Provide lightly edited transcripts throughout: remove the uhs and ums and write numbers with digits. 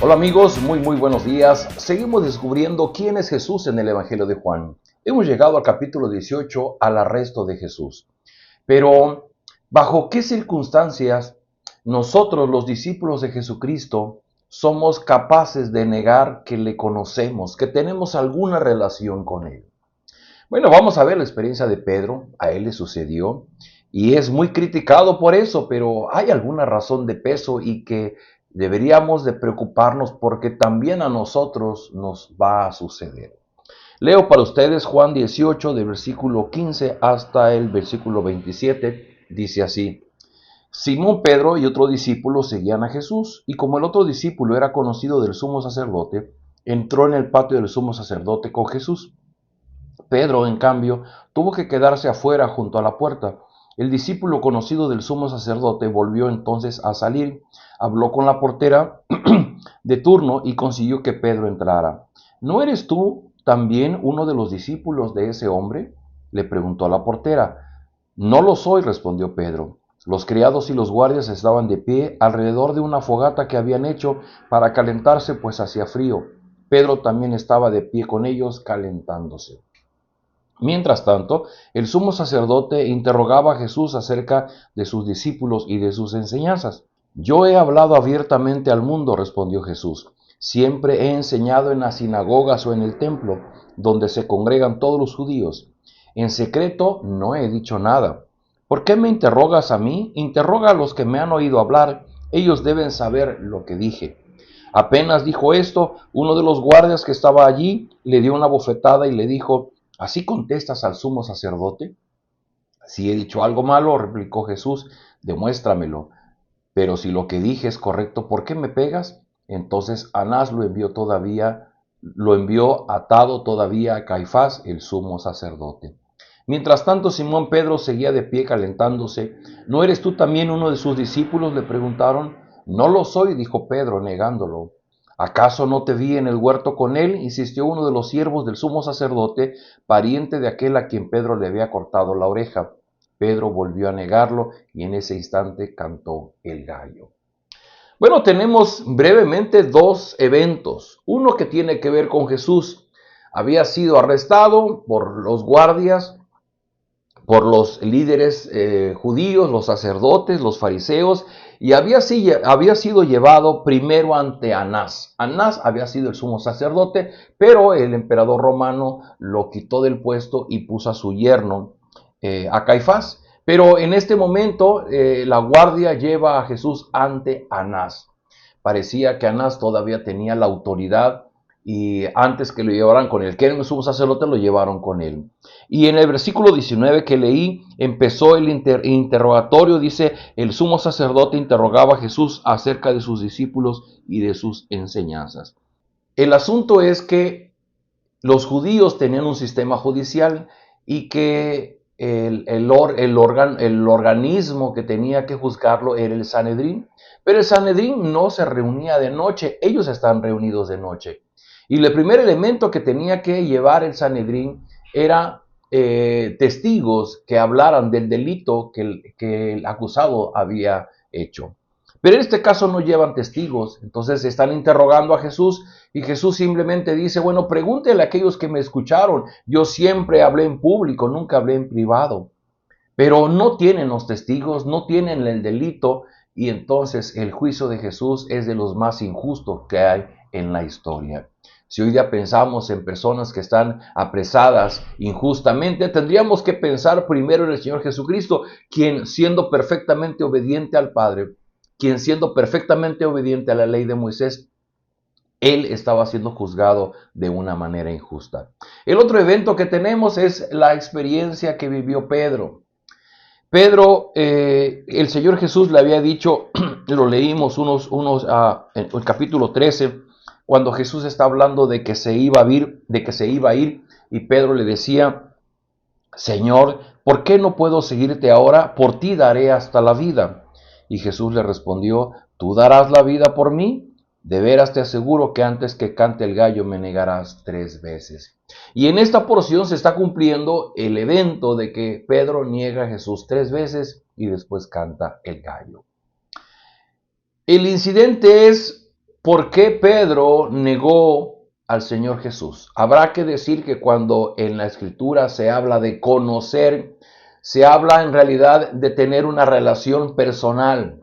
Hola amigos, muy buenos días. Seguimos descubriendo quién es Jesús en el Evangelio de Juan. Hemos llegado al capítulo 18, al arresto de Jesús. Pero, ¿bajo qué circunstancias nosotros, los discípulos de Jesucristo, somos capaces de negar que le conocemos, que tenemos alguna relación con él? Bueno, vamos a ver la experiencia de Pedro. A él le sucedió y es muy criticado por eso, pero hay alguna razón de peso y que deberíamos de preocuparnos porque también a nosotros nos va a suceder. Leo para ustedes Juan 18, del versículo 15 hasta el versículo 27. Dice así: Simón Pedro y otro discípulo seguían a Jesús, y como el otro discípulo era conocido del sumo sacerdote, entró en el patio del sumo sacerdote con Jesús. Pedro, en cambio, tuvo que quedarse afuera junto a la puerta. El discípulo conocido del sumo sacerdote volvió entonces a salir, habló con la portera de turno y consiguió que Pedro entrara. ¿No eres tú también uno de los discípulos de ese hombre?, le preguntó la portera. No lo soy, respondió Pedro. Los criados y los guardias estaban de pie alrededor de una fogata que habían hecho para calentarse, pues hacía frío. Pedro también estaba de pie con ellos, calentándose. Mientras tanto, el sumo sacerdote interrogaba a Jesús acerca de sus discípulos y de sus enseñanzas. Yo he hablado abiertamente al mundo, respondió Jesús. Siempre he enseñado en las sinagogas o en el templo, donde se congregan todos los judíos. En secreto no he dicho nada. ¿Por qué me interrogas a mí? Interroga a los que me han oído hablar. Ellos deben saber lo que dije. Apenas dijo esto, uno de los guardias que estaba allí le dio una bofetada y le dijo: ¿Así contestas al sumo sacerdote? Si he dicho algo malo, replicó Jesús, demuéstramelo. Pero si lo que dije es correcto, ¿por qué me pegas? Entonces Anás lo envió atado todavía a Caifás, el sumo sacerdote. Mientras tanto, Simón Pedro seguía de pie calentándose. ¿No eres tú también uno de sus discípulos?, le preguntaron. No lo soy, dijo Pedro, negándolo. ¿Acaso no te vi en el huerto con él?, insistió uno de los siervos del sumo sacerdote, pariente de aquel a quien Pedro le había cortado la oreja. Pedro volvió a negarlo y en ese instante cantó el gallo. Bueno, tenemos brevemente dos eventos. Uno que tiene que ver con Jesús. Había sido arrestado por los guardias, por los líderes judíos, los sacerdotes, los fariseos, y había sido llevado primero ante Anás. Anás había sido el sumo sacerdote, pero el emperador romano lo quitó del puesto y puso a su yerno, a Caifás. Pero en este momento la guardia lleva a Jesús ante Anás. Parecía que Anás todavía tenía la autoridad y antes que lo llevaran con él, que era el sumo sacerdote, lo llevaron con él. Y en el versículo 19 que leí, empezó el interrogatorio. Dice: el sumo sacerdote interrogaba a Jesús acerca de sus discípulos y de sus enseñanzas. El asunto es que los judíos tenían un sistema judicial y que el organismo que tenía que juzgarlo era el Sanedrín. Pero el Sanedrín no se reunía de noche, ellos están reunidos de noche. Y el primer elemento que tenía que llevar el Sanedrín era testigos que hablaran del delito que el acusado había hecho. Pero en este caso no llevan testigos, entonces están interrogando a Jesús y Jesús simplemente dice: bueno, pregúntele a aquellos que me escucharon, yo siempre hablé en público, nunca hablé en privado. Pero no tienen los testigos, no tienen el delito, y entonces el juicio de Jesús es de los más injustos que hay en la historia. Si hoy día pensamos en personas que están apresadas injustamente, tendríamos que pensar primero en el Señor Jesucristo, quien, siendo perfectamente obediente al Padre, quien siendo perfectamente obediente a la ley de Moisés, él estaba siendo juzgado de una manera injusta. El otro evento que tenemos es la experiencia que vivió Pedro. Pedro, el Señor Jesús le había dicho, lo leímos en el capítulo 13, cuando Jesús está hablando de que se iba a ir, y Pedro le decía: Señor, ¿por qué no puedo seguirte ahora? Por ti daré hasta la vida. Y Jesús le respondió: ¿Tú darás la vida por mí? De veras te aseguro que antes que cante el gallo me negarás 3 veces. Y en esta porción se está cumpliendo el evento de que Pedro niega a Jesús 3 veces y después canta el gallo. El incidente es ¿por qué Pedro negó al Señor Jesús? Habrá que decir que cuando en la Escritura se habla de conocer, se habla en realidad de tener una relación personal.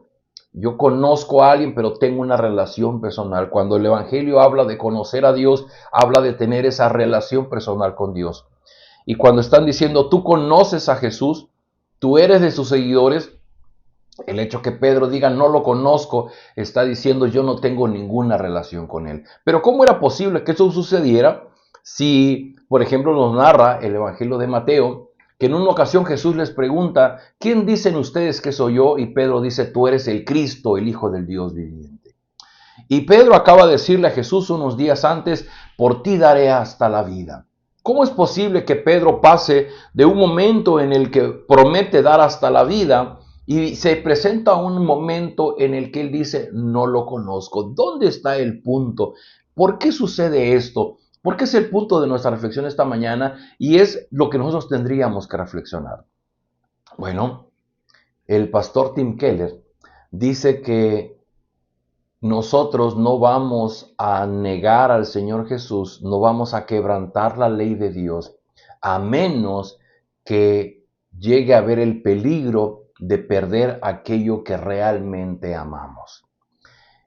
Yo conozco a alguien, pero tengo una relación personal. Cuando el Evangelio habla de conocer a Dios, habla de tener esa relación personal con Dios. Y cuando están diciendo, tú conoces a Jesús, tú eres de sus seguidores, el hecho que Pedro diga no lo conozco, está diciendo yo no tengo ninguna relación con él. Pero ¿cómo era posible que eso sucediera si, por ejemplo, nos narra el Evangelio de Mateo, que en una ocasión Jesús les pregunta, ¿quién dicen ustedes que soy yo? Y Pedro dice, tú eres el Cristo, el Hijo del Dios viviente. Y Pedro acaba de decirle a Jesús unos días antes, por ti daré hasta la vida. ¿Cómo es posible que Pedro pase de un momento en el que promete dar hasta la vida y se presenta un momento en el que él dice, no lo conozco? ¿Dónde está el punto? ¿Por qué sucede esto? Porque es el punto de nuestra reflexión esta mañana y es lo que nosotros tendríamos que reflexionar. Bueno, el pastor Tim Keller dice que nosotros no vamos a negar al Señor Jesús, no vamos a quebrantar la ley de Dios, a menos que llegue a haber el peligro de perder aquello que realmente amamos.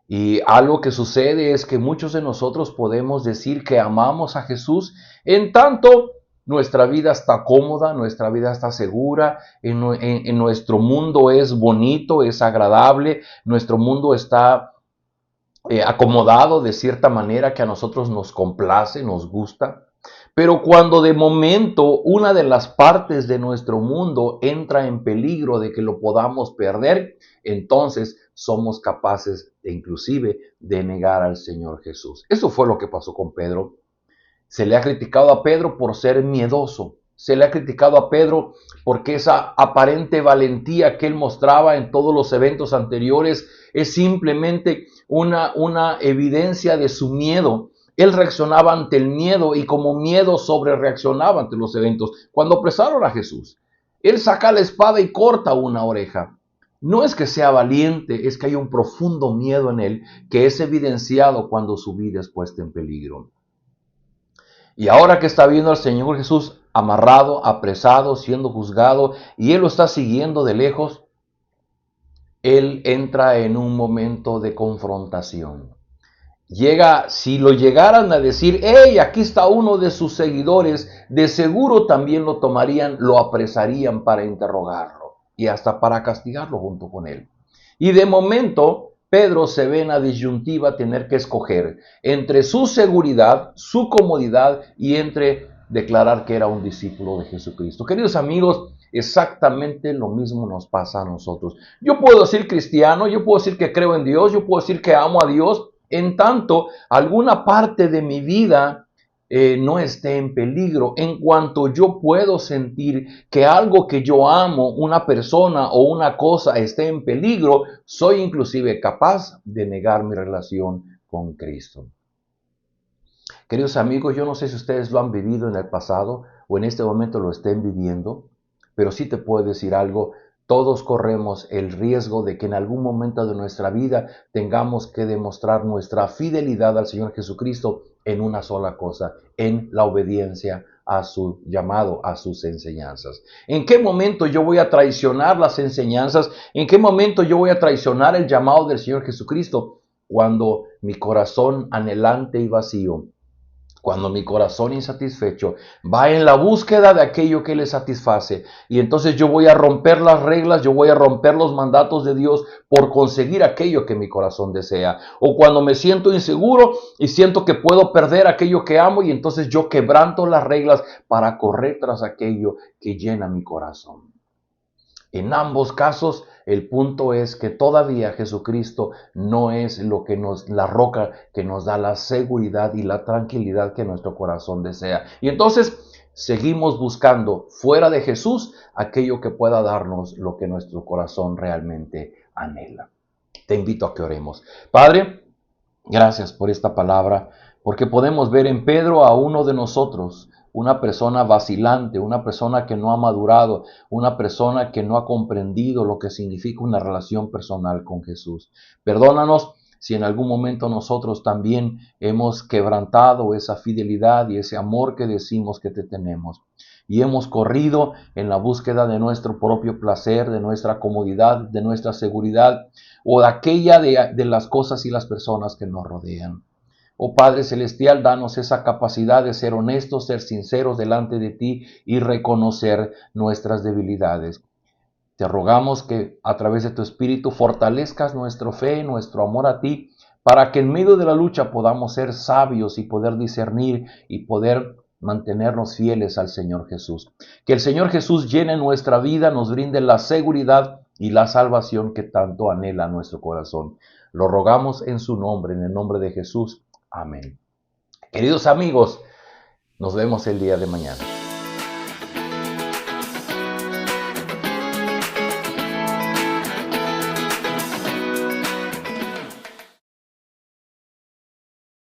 Y algo que sucede es que muchos de nosotros podemos decir que amamos a Jesús, en tanto nuestra vida está cómoda, nuestra vida está segura, en nuestro mundo es bonito, es agradable, nuestro mundo está acomodado de cierta manera que a nosotros nos complace, nos gusta. Pero cuando de momento una de las partes de nuestro mundo entra en peligro de que lo podamos perder, entonces somos capaces inclusive de negar al Señor Jesús. Eso fue lo que pasó con Pedro. Se le ha criticado a Pedro por ser miedoso. Se le ha criticado a Pedro porque esa aparente valentía que él mostraba en todos los eventos anteriores es simplemente una evidencia de su miedo. Él reaccionaba ante el miedo y como miedo sobre reaccionaba ante los eventos. Cuando apresaron a Jesús, él saca la espada y corta una oreja. No es que sea valiente, es que hay un profundo miedo en él que es evidenciado cuando su vida es puesta en peligro. Y ahora que está viendo al Señor Jesús amarrado, apresado, siendo juzgado, y él lo está siguiendo de lejos, él entra en un momento de confrontación. Si lo llegaran a decir, hey, aquí está uno de sus seguidores, de seguro también lo tomarían, lo apresarían para interrogarlo y hasta para castigarlo junto con él. Y de momento, Pedro se ve en la disyuntiva tener que escoger entre su seguridad, su comodidad y entre declarar que era un discípulo de Jesucristo. Queridos amigos, exactamente lo mismo nos pasa a nosotros. Yo puedo decir cristiano, yo puedo decir que creo en Dios, yo puedo decir que amo a Dios, en tanto alguna parte de mi vida no esté en peligro, en cuanto yo puedo sentir que algo que yo amo, una persona o una cosa esté en peligro, soy inclusive capaz de negar mi relación con Cristo. Queridos amigos, yo no sé si ustedes lo han vivido en el pasado o en este momento lo estén viviendo, pero sí te puedo decir algo. Todos corremos el riesgo de que en algún momento de nuestra vida tengamos que demostrar nuestra fidelidad al Señor Jesucristo en una sola cosa, en la obediencia a su llamado, a sus enseñanzas. ¿En qué momento yo voy a traicionar las enseñanzas? ¿En qué momento yo voy a traicionar el llamado del Señor Jesucristo? Cuando mi corazón anhelante y vacío, cuando mi corazón insatisfecho va en la búsqueda de aquello que le satisface, y entonces yo voy a romper las reglas, yo voy a romper los mandatos de Dios por conseguir aquello que mi corazón desea. O cuando me siento inseguro y siento que puedo perder aquello que amo, y entonces yo quebranto las reglas para correr tras aquello que llena mi corazón. En ambos casos, el punto es que todavía Jesucristo no es la roca que nos da la seguridad y la tranquilidad que nuestro corazón desea. Y entonces seguimos buscando fuera de Jesús aquello que pueda darnos lo que nuestro corazón realmente anhela. Te invito a que oremos. Padre, gracias por esta palabra, porque podemos ver en Pedro a uno de nosotros, una persona vacilante, una persona que no ha madurado, una persona que no ha comprendido lo que significa una relación personal con Jesús. Perdónanos si en algún momento nosotros también hemos quebrantado esa fidelidad y ese amor que decimos que te tenemos. Y hemos corrido en la búsqueda de nuestro propio placer, de nuestra comodidad, de nuestra seguridad o de aquella de las cosas y las personas que nos rodean. Oh Padre Celestial, danos esa capacidad de ser honestos, ser sinceros delante de ti y reconocer nuestras debilidades. Te rogamos que a través de tu Espíritu fortalezcas nuestra fe, nuestro amor a ti, para que en medio de la lucha podamos ser sabios y poder discernir y poder mantenernos fieles al Señor Jesús. Que el Señor Jesús llene nuestra vida, nos brinde la seguridad y la salvación que tanto anhela nuestro corazón. Lo rogamos en su nombre, en el nombre de Jesús. Amén. Queridos amigos, nos vemos el día de mañana.